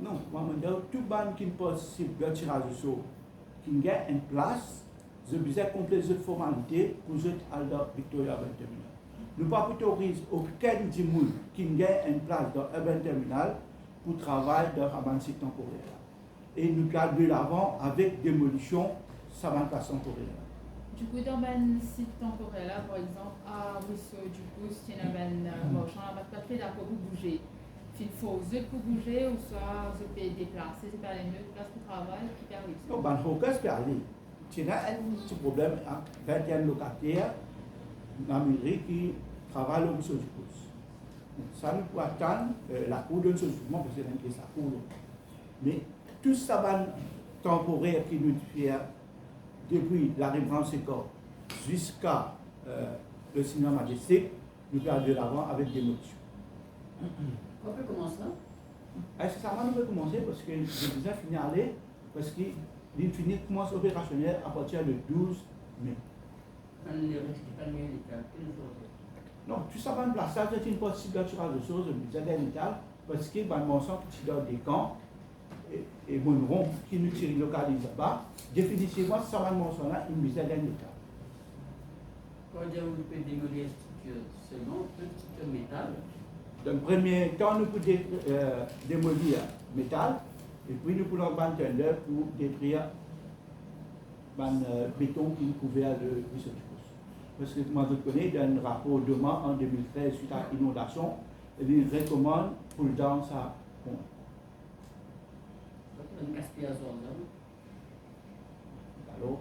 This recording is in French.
Non, maman dit tout ban qui possible de tirage au sort qui gagne une place, je besoin compléter cette formalité pour être à la Victoria Urban Terminal. Nous pas autorisons aucun dimoul qui gagne une place dans Urban Terminal pour travailler dans un site temporaire. Et nous cadrons de l'avant avec démolition, ça va place temporaire. Du coup, dans un site temporaire, par exemple, à Rousseau, du coup, si on a un marchand, on va pas faire d'accord pour bouger. Il faut pour bouger ou soit se déplacer, c'est pas les mieux de place pour travail qui permet. Non, ben, focus peut aller. Tu as un petit problème avec 21 locataires dans la mairie qui travaillent au Rousseau du Pouce. Ça nous peut attendre la cour d'un seul jugement parce que c'est la cour. Mais tout ça va temporaire qui nous fait depuis la référence école jusqu'à le cinéma majestique, nous perdons de l'avant avec des motions. On peut commencer là? Est-ce que ça va nous commencer parce que j'ai déjà fini à aller, parce que l'infini commence opérationnel à partir du 12 mai. Non, tout ça va en place, ça c'est une possibilité de choses, budget métal, parce que mon sang qui donne des camps et mon rond qui nous tire localise là-bas, définitivement, ça va mentionner une budget métal. Quand on peut démolir seulement une structure métal. Dans le premier temps, nous pouvons démolir métal, et puis nous pouvons prendre un tender pour détruire le béton qui est couvert de Ruisseau du Pouce. Parce que moi je connais d'un rapport demain en 2013 suite à l'inondation, il recommande pour le dans sa compte. Un gaspillage. Alors,